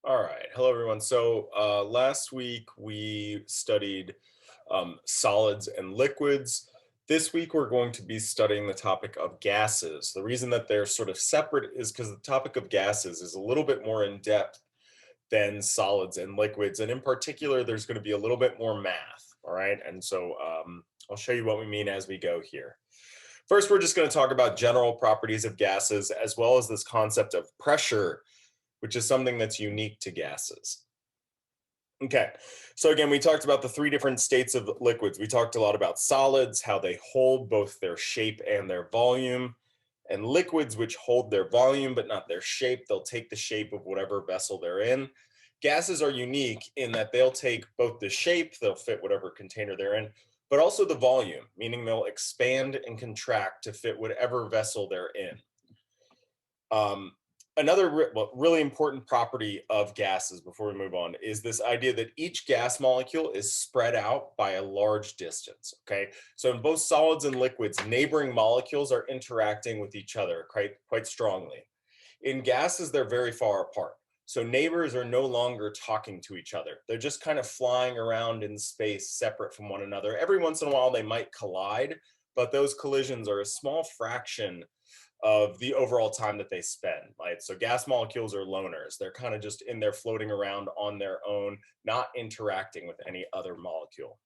All right. Hello, everyone. So last week we studied solids and liquids. This week we're going to be studying the topic of gases. The reason that they're sort of separate is because the topic of gases is a little bit more in depth than solids and liquids. And in particular, there's going to be a little bit more math. All right. And so I'll show you what we mean as we go here. First, we're just going to talk about general properties of gases as well as this concept of pressure, which is something that's unique to gases. Okay, so again, we talked about the three different states of liquids. We talked a lot about solids, how they hold both their shape and their volume, and liquids, which hold their volume but not their shape. They'll take the shape of whatever vessel they're in. Gases are unique in that they'll take both the shape, they'll fit whatever container they're in, but also the volume, meaning they'll expand and contract to fit whatever vessel they're in. Another really important property of gases before we move on is this idea that each gas molecule is spread out by a large distance. Okay, so in both solids and liquids, neighboring molecules are interacting with each other quite strongly. In gases, they're very far apart. So neighbors are no longer talking to each other. They're just kind of flying around in space separate from one another. Every once in a while, they might collide, but those collisions are a small fraction of the overall time that they spend, right? So gas molecules are loners. They're kind of just in there floating around on their own, not interacting with any other molecule.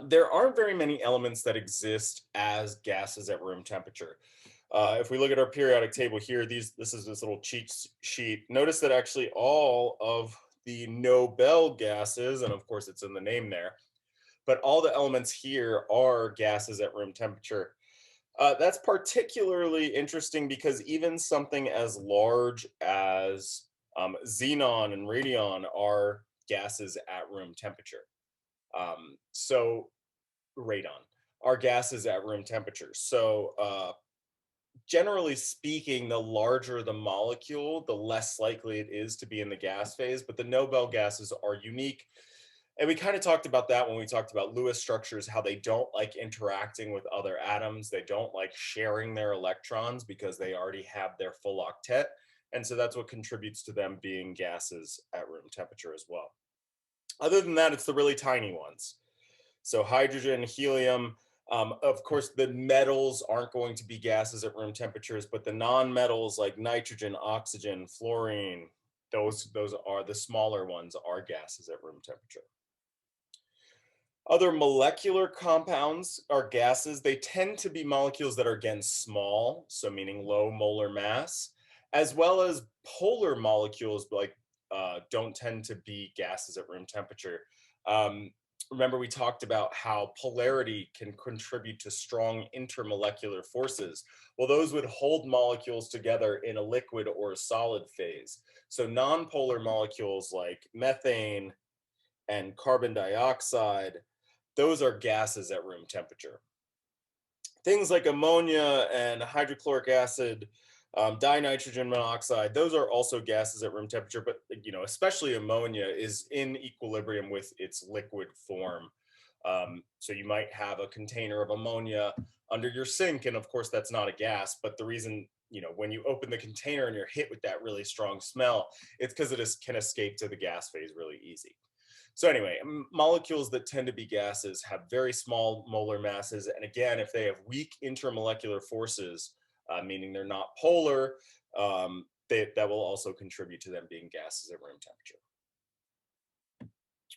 There aren't very many elements that exist as gases at room temperature. If we look at our periodic table here, this is this little cheat sheet. Notice that actually all of the Nobel gases, and of course it's in the name there, but all the elements here are gases at room temperature. That's particularly interesting because even something as large as xenon and radion are gases at room temperature. So radon are gases at room temperature. So generally speaking, the larger the molecule, the less likely it is to be in the gas phase. But the Nobel gases are unique. And we kind of talked about that when we talked about Lewis structures, how they don't like interacting with other atoms. They don't like sharing their electrons because they already have their full octet. And so that's what contributes to them being gases at room temperature as well. Other than that, it's the really tiny ones. So hydrogen, helium, of course, the metals aren't going to be gases at room temperatures, but the non-metals like nitrogen, oxygen, fluorine, those are the smaller ones are gases at room temperature. Other molecular compounds are gases. They tend to be molecules that are, again, small, so meaning low molar mass, as well as polar molecules like don't tend to be gases at room temperature. Remember, we talked about how polarity can contribute to strong intermolecular forces. Well, those would hold molecules together in a liquid or a solid phase. So non-polar molecules like methane and carbon dioxide, those are gases at room temperature. Things like ammonia and hydrochloric acid, dinitrogen monoxide, those are also gases at room temperature, but especially ammonia is in equilibrium with its liquid form. So you might have a container of ammonia under your sink, and of course that's not a gas, but the reason, when you open the container and you're hit with that really strong smell, it's because can escape to the gas phase really easy. So anyway, molecules that tend to be gases have very small molar masses. And again, if they have weak intermolecular forces, meaning they're not polar, that will also contribute to them being gases at room temperature.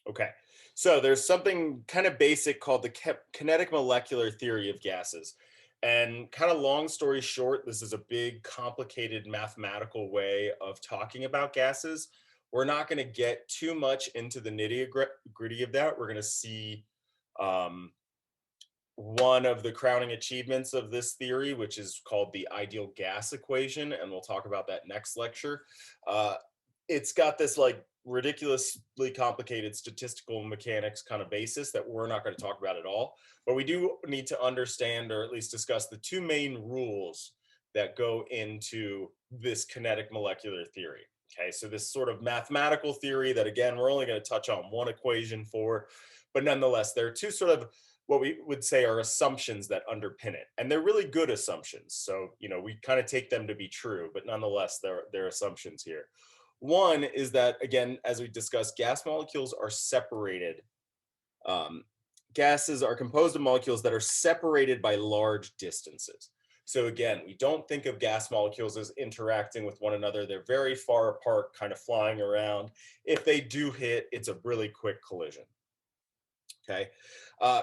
Okay, so there's something kind of basic called the kinetic molecular theory of gases. And kind of long story short, this is a big, complicated mathematical way of talking about gases. We're not going to get too much into the nitty gritty of that. We're going to see one of the crowning achievements of this theory, which is called the ideal gas equation. And we'll talk about that next lecture. It's got this like ridiculously complicated statistical mechanics kind of basis that we're not going to talk about at all. But we do need to understand, or at least discuss, the two main rules that go into this kinetic molecular theory. Okay, so this sort of mathematical theory that, again, we're only going to touch on one equation for, but nonetheless, there are two sort of what we would say are assumptions that underpin it. And they're really good assumptions. So, we kind of take them to be true, but nonetheless, they're assumptions here. One is that, again, as we discussed, gas molecules are separated. Um, Gases are composed of molecules that are separated by large distances. So again, we don't think of gas molecules as interacting with one another. They're very far apart, kind of flying around. If they do hit, it's a really quick collision. Okay. Uh,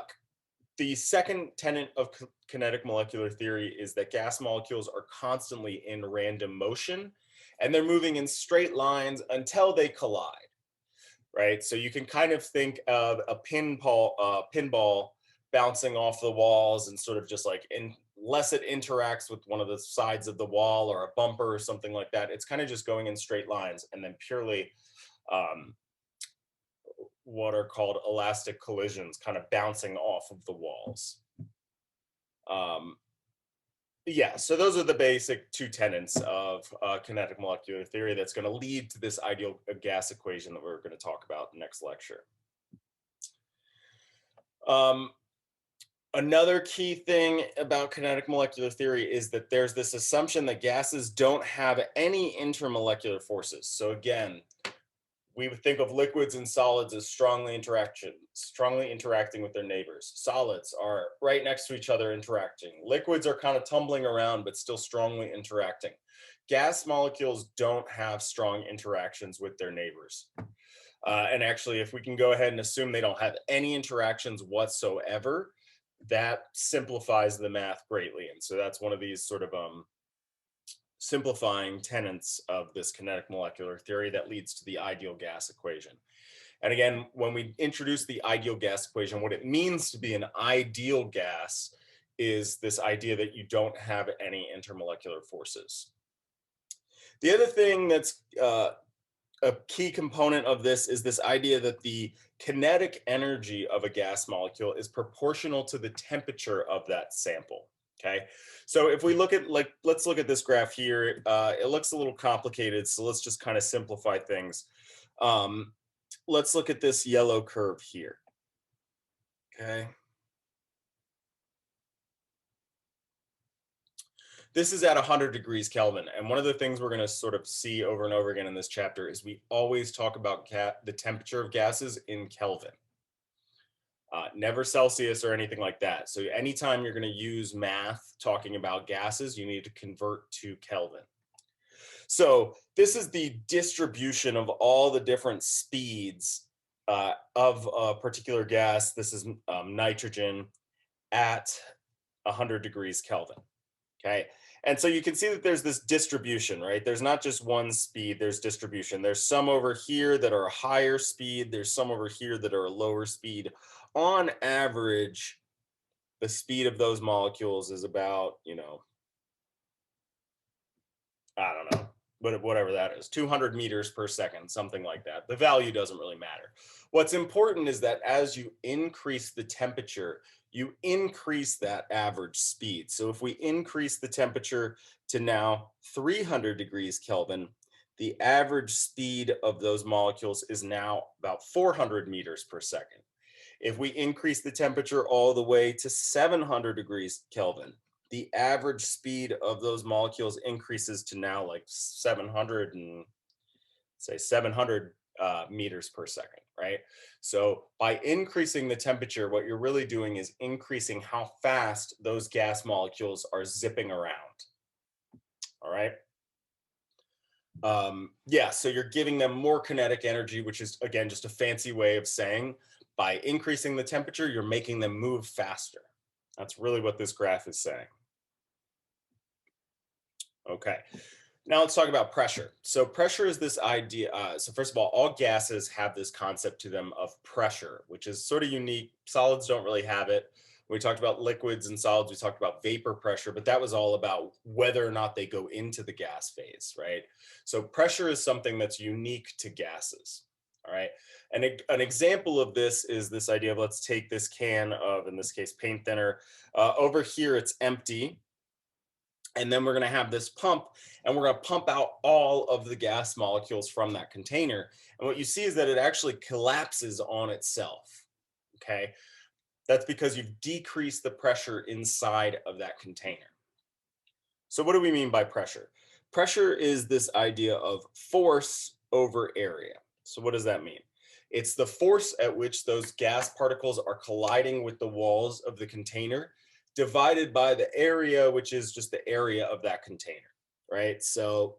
the second tenet of kinetic molecular theory is that gas molecules are constantly in random motion, and they're moving in straight lines until they collide, right? So you can kind of think of a pinball bouncing off the walls and sort of just like, unless it interacts with one of the sides of the wall or a bumper or something like that, it's kind of just going in straight lines and then purely um, what are called elastic collisions, kind of bouncing off of the walls. Yeah, so those are the basic two tenets of kinetic molecular theory that's going to lead to this ideal gas equation that we're going to talk about in the next lecture. Another key thing about kinetic molecular theory is that there's this assumption that gases don't have any intermolecular forces. So again, we would think of liquids and solids as strongly interacting with their neighbors. Solids are right next to each other interacting. Liquids are kind of tumbling around, but still strongly interacting. Gas molecules don't have strong interactions with their neighbors. And actually, if we can go ahead and assume they don't have any interactions whatsoever, that simplifies the math greatly. And so that's one of these sort of simplifying tenets of this kinetic molecular theory that leads to the ideal gas equation. And again, when we introduce the ideal gas equation, what it means to be an ideal gas is this idea that you don't have any intermolecular forces. The other thing that's a key component of this is this idea that the kinetic energy of a gas molecule is proportional to the temperature of that sample. Okay, so if we look at, let's look at this graph here. It looks a little complicated, so let's just kind of simplify things. Let's look at this yellow curve here. Okay. This is at 100 degrees Kelvin. And one of the things we're going to sort of see over and over again in this chapter is we always talk about the temperature of gases in Kelvin. Never Celsius or anything like that. So anytime you're going to use math talking about gases, you need to convert to Kelvin. So this is the distribution of all the different speeds of a particular gas. This is nitrogen at 100 degrees Kelvin. Okay. And so you can see that there's this distribution, right? There's not just one speed, there's distribution. There's some over here that are a higher speed. There's some over here that are a lower speed. On average, the speed of those molecules is about, I don't know, but whatever that is, 200 meters per second, something like that. The value doesn't really matter. What's important is that as you increase the temperature, you increase that average speed. So if we increase the temperature to now 300 degrees Kelvin, the average speed of those molecules is now about 400 meters per second. If we increase the temperature all the way to 700 degrees Kelvin, the average speed of those molecules increases to now like 700 meters per second, right? So by increasing the temperature, what you're really doing is increasing how fast those gas molecules are zipping around. All right. Yeah, so you're giving them more kinetic energy, which is, again, just a fancy way of saying by increasing the temperature, you're making them move faster. That's really what this graph is saying. Okay. Now let's talk about pressure. So pressure is this idea. So first of all gases have this concept to them of pressure, which is sort of unique. Solids don't really have it. We talked about liquids and solids. We talked about vapor pressure, but that was all about whether or not they go into the gas phase, right? So pressure is something that's unique to gases. All right. And an example of this is this idea of, let's take this can of, in this case, paint thinner. Over here, it's empty. And then we're going to have this pump, and we're going to pump out all of the gas molecules from that container. And what you see is that it actually collapses on itself. Okay. That's because you've decreased the pressure inside of that container. So what do we mean by pressure? Pressure is this idea of force over area. So what does that mean? It's the force at which those gas particles are colliding with the walls of the container divided by the area, which is just the area of that container, right? So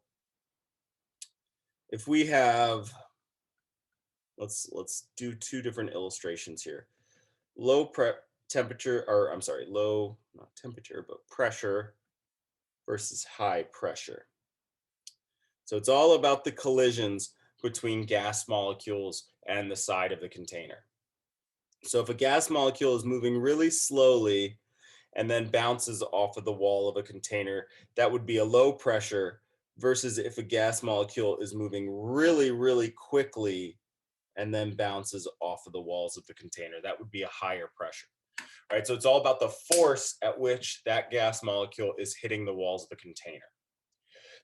if we have, let's do two different illustrations here. Low temperature, or I'm sorry, low, not temperature, but pressure versus high pressure. So it's all about the collisions between gas molecules and the side of the container. So if a gas molecule is moving really slowly and then bounces off of the wall of a container, that would be a low pressure, versus if a gas molecule is moving really, really quickly and then bounces off of the walls of the container, that would be a higher pressure. Right? So it's all about the force at which that gas molecule is hitting the walls of the container.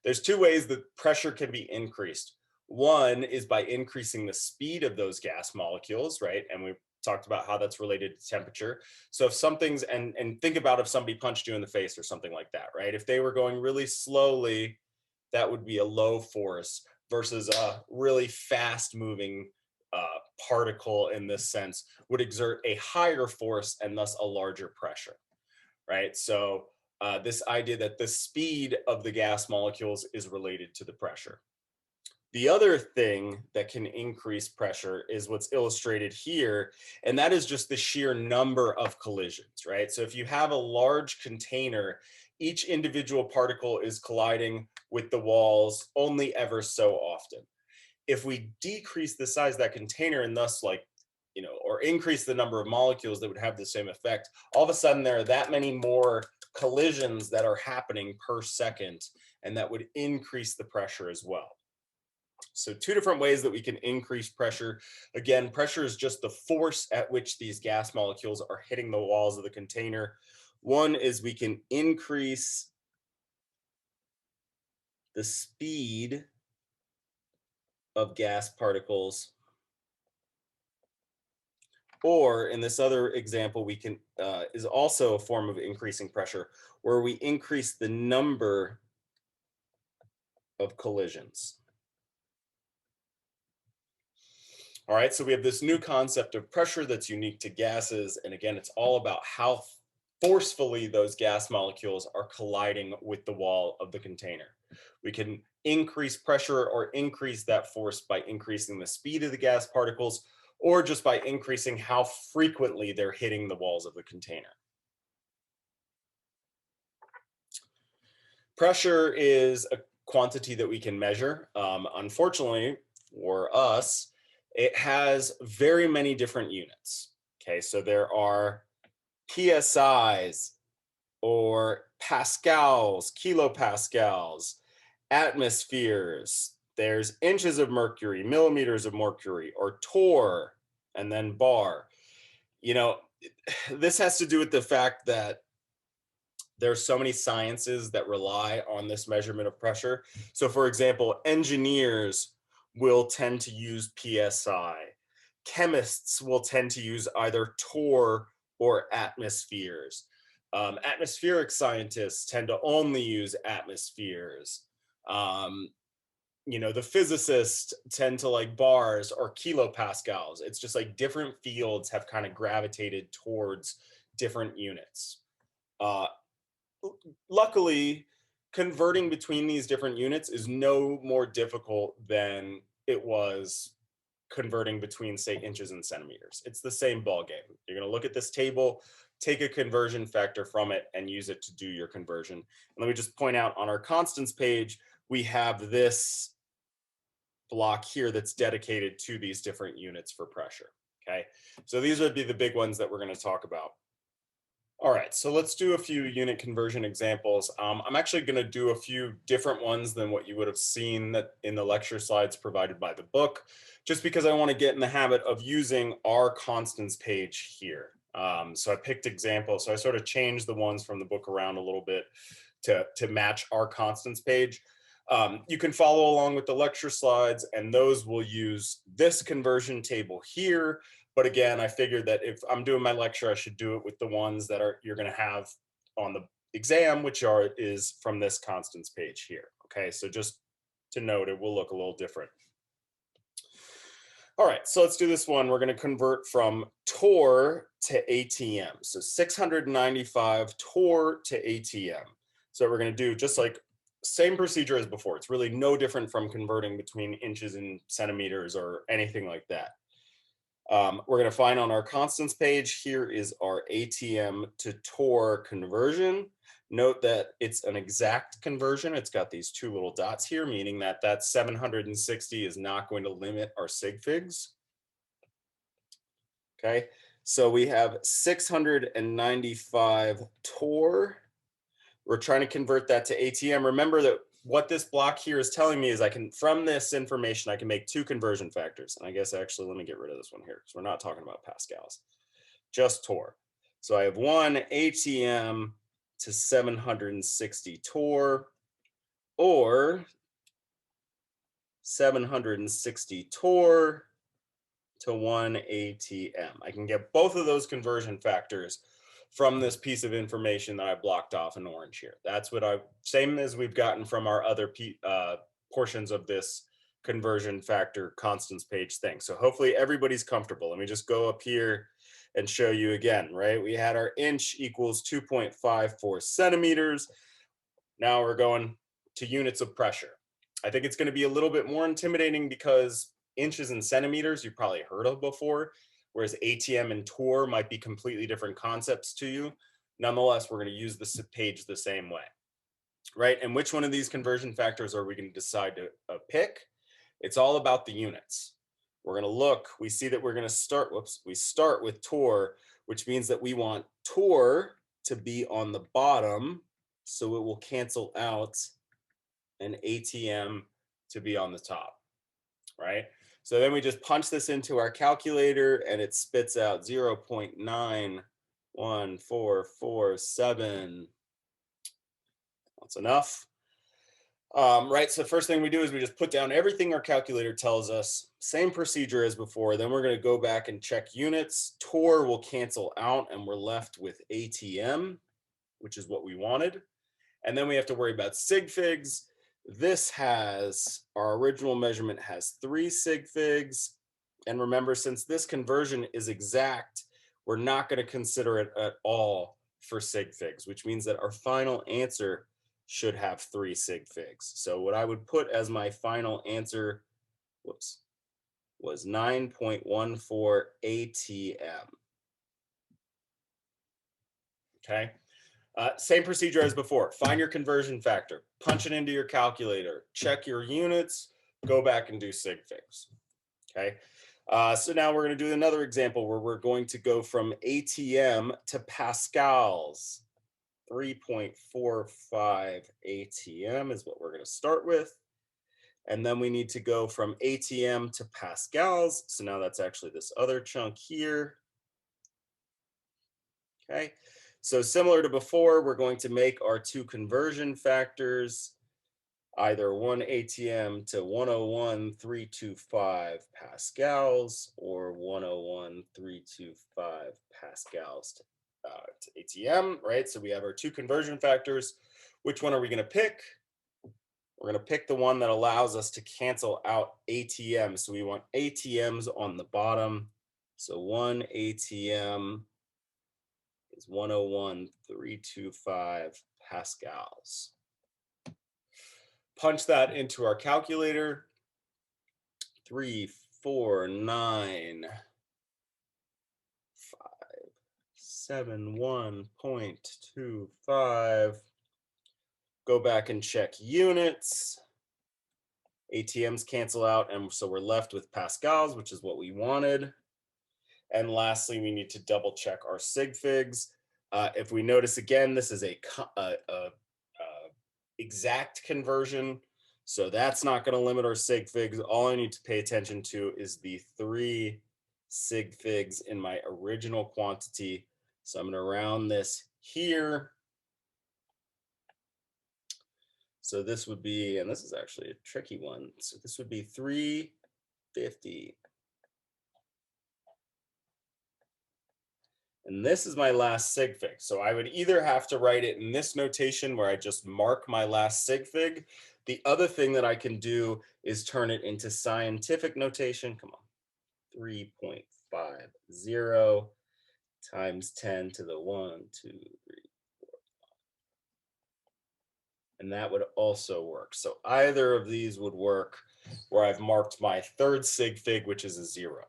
There's two ways that pressure can be increased. One is by increasing the speed of those gas molecules, right? And we talked about how that's related to temperature. So if something's, and think about if somebody punched you in the face or something like that, right? If they were going really slowly, that would be a low force, versus a really fast moving particle in this sense would exert a higher force and thus a larger pressure, right? So this idea that the speed of the gas molecules is related to the pressure. The other thing that can increase pressure is what's illustrated here, and that is just the sheer number of collisions, right? So if you have a large container, each individual particle is colliding with the walls only ever so often. If we decrease the size of that container and thus or increase the number of molecules that would have the same effect, all of a sudden there are that many more collisions that are happening per second, and that would increase the pressure as well. So two different ways that we can increase pressure. Again, pressure is just the force at which these gas molecules are hitting the walls of the container. One is we can increase the speed of gas particles, or in this other example, we can is also a form of increasing pressure, where we increase the number of collisions. All right, so we have this new concept of pressure that's unique to gases. And again, it's all about how forcefully those gas molecules are colliding with the wall of the container. We can increase pressure or increase that force by increasing the speed of the gas particles, or just by increasing how frequently they're hitting the walls of the container. Pressure is a quantity that we can measure. Unfortunately for us, it has very many different units. Okay, so there are PSIs or pascals, kilopascals, atmospheres. There's inches of mercury, millimeters of mercury, or torr, and then bar. This has to do with the fact that there's so many sciences that rely on this measurement of pressure. So for example, engineers will tend to use PSI. Chemists will tend to use either torr or atmospheres. Atmospheric scientists tend to only use atmospheres. The physicists tend to like bars or kilopascals. It's just like different fields have kind of gravitated towards different units. Luckily, converting between these different units is no more difficult than it was converting between, say, inches and centimeters. It's the same ball game. You're going to look at this table, take a conversion factor from it, and use it to do your conversion. And let me just point out on our constants page, we have this block here that's dedicated to these different units for pressure. Okay, so these would be the big ones that we're going to talk about. All right, so let's do a few unit conversion examples. I'm actually going to do a few different ones than what you would have seen that in the lecture slides provided by the book, just because I want to get in the habit of using our constants page here. So I picked examples. So I sort of changed the ones from the book around a little bit to match our constants page. You can follow along with the lecture slides, and those will use this conversion table here. But again, I figured that if I'm doing my lecture, I should do it with the ones that you're going to have on the exam, which is from this constants page here. Okay, so just to note, it will look a little different. All right, so let's do this one. We're going to convert from torr to ATM. So 695 torr to ATM. So we're going to do just like same procedure as before. It's really no different from converting between inches and centimeters or anything like that. We're going to find on our constants page, here is our ATM to torr conversion. Note that it's an exact conversion. It's got these two little dots here, meaning that that 760 is not going to limit our sig figs. Okay, so we have 695 torr. We're trying to convert that to ATM. Remember that what this block here is telling me is from this information, I can make two conversion factors. And I guess actually, let me get rid of this one here because we're not talking about pascals, just torr. So I have one ATM to 760 torr, or 760 torr to 1 ATM. I can get both of those conversion factors from this piece of information that I blocked off in orange here. That's what same as we've gotten from our other portions of this conversion factor constants page thing. So hopefully everybody's comfortable. Let me just go up here and show you again, right? We had our inch equals 2.54 centimeters. Now we're going to units of pressure. I think it's going to be a little bit more intimidating because inches and centimeters you've probably heard of before, whereas ATM and torr might be completely different concepts to you. Nonetheless, we're going to use this page the same way, right? And which one of these conversion factors are we going to decide to pick? It's all about the units. We're going to look, we see that we're going to start, we start with torr, which means that we want torr to be on the bottom, so it will cancel out an ATM to be on the top, right? So then we just punch this into our calculator and it spits out 0.91447. That's enough. Right, so first thing we do is we just put down everything our calculator tells us, same procedure as before. Then we're going to go back and check units. Torr will cancel out and we're left with ATM, which is what we wanted. And then we have to worry about sig figs. This our original measurement has 3 sig figs. And remember, since this conversion is exact, we're not going to consider it at all for sig figs, which means that our final answer should have 3 sig figs. So what I would put as my final answer, was 9.14 ATM. Okay. Same procedure as before. Find your conversion factor, punch it into your calculator, check your units, go back and do sig figs. Okay. So now we're going to do another example where we're going to go from ATM to pascals. 3.45 ATM is what we're going to start with. And then we need to go from ATM to pascals. So now that's actually this other chunk here. Okay. So similar to before, we're going to make our two conversion factors, either 1 ATM to 101.325 pascals or 101.325 pascals to ATM, right? So we have our two conversion factors. Which one are we going to pick? We're going to pick the one that allows us to cancel out ATM. So we want ATMs on the bottom. So 1 ATM is 101.325 pascals. Punch that into our calculator. 349.571.25. Go back and check units. ATMs cancel out, and so we're left with pascals, which is what we wanted. And lastly, we need to double check our sig figs. If we notice again, this is a exact conversion, so that's not going to limit our sig figs. All I need to pay attention to is the 3 sig figs in my original quantity. So I'm going to round this here. So this would be, and this is actually a tricky one, so this would be 350 And this is my last sig fig. So I would either have to write it in this notation where I just mark my last sig fig. The other thing that I can do is turn it into scientific notation. Come on, 3.50 times 10 to the 1, 2, 3. And that would also work. So either of these would work where I've marked my third sig fig, which is a 0.